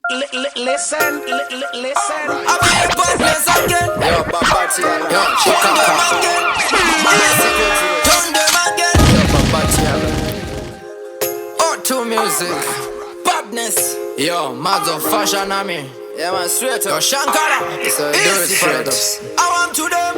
Listen. I'm here partners again. Yo, Babatian. Yo, Turn them again. Turn them again. Yo, Babatian. O2 MuziK Badness. Yo, Mads of Fashion on me. Yeah, man, straight Yo, up. Shankara. So, do it Easy paradox. I want to them.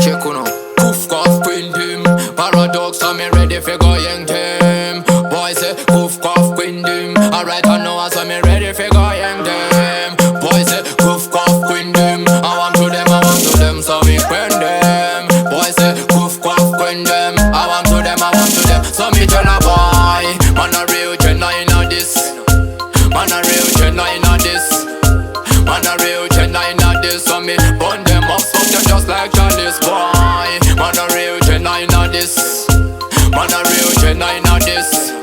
Check on. Poof, cough, queen team. Paradox, I'm ready for going team. Boy say, poof, cough, queen team. Alright, I know I'm ready for going team. Boy say, poof, cough, queen team. I want to them, so we queen them. Boy say, poof, cough, queen them. I want to them, so me tell a boy. Man a real Gennah inna this. Man a real Gennah inna this. Man a real Gennah inna this. So me burn them up, fuck them just like Charlie's boy. Man a real Gennah inna this. Man a real Gennah inna this.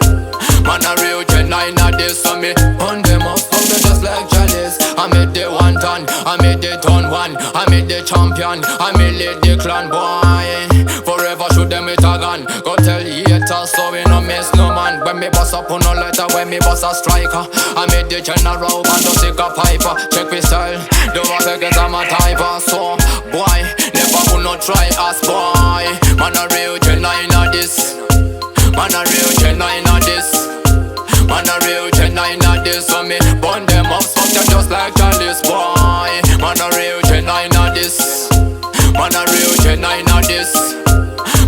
Man a real Gennah inna this. So me burn them up, fuck them just like Charlie's. I made the one ton, I made the ton one, I made the champion, I made the clan boy. Forever shoot them with a gun. Go tell haters so we no miss no man. When me bust up on no lighter, when me bust a striker, I made the general and the sicker piper. Check me style, the water get I'm a typer. So boy, never will not try us boy. Man a real Gennah inna this. Man a real Gennah inna this. Man a real Gennah inna this. So me burn them up, fuck them just like Charlie's boy. Man a real Gennah inna this. Man a real Gennah inna this.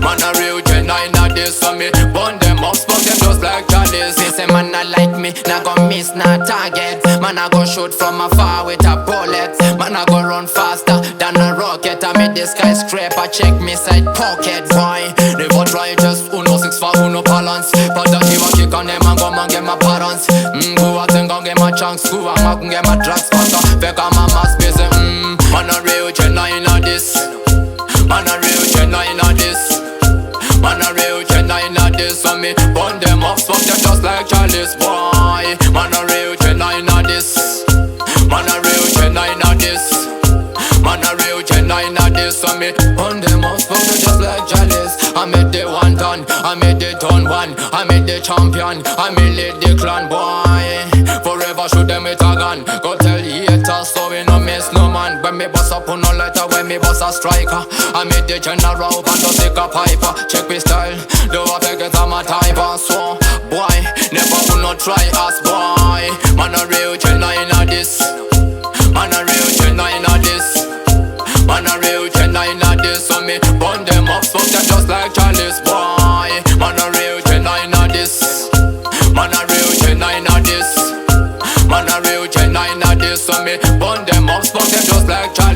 Man a real Gennah inna this. So me burn them up, fuck them just like Charlie's. They say man a like me, nah go miss nah target. Man a go shoot from afar with a bullet. Man a go run faster than a rocket. I made the skyscraper, check me side pocket boy. Never try just uno 6 for uno balance. But that give a kick on them and go man get my parents. Go out and go get my chunks. Go out and get my drugs faster. Fake on my mass space. Man a real Gennah inna this. Man a real Gennah inna this. Man a real Gennah inna this. So me burn them up, fuck them just like Charlie's boy. Man a real Gennah inna this. Man a real Gennah inna this. Man a real Gennah inna this. So me burn them up, fuck them just like Charlie's. I made the one ton, I made the ton one, I made the champion, I made the clan boy. Forever shoot them with a gun. Go tell haters so we no miss no man. When me bust up on no lighter, when me bust a striker, I made the general and the sicker piper. Check me style, the water get I'm a typer. So boy, never will not try us boy. Man a real Gennah inna this. Man a real Gennah inna this. Man a real Gennah inna this. So me burn them up, fuck them just like Charlie's boy. Man a real Gennah inna this. Man a real Gennah inna this. Man a real Gennah inna this. So me burn them up, fuck them just like Charlie's.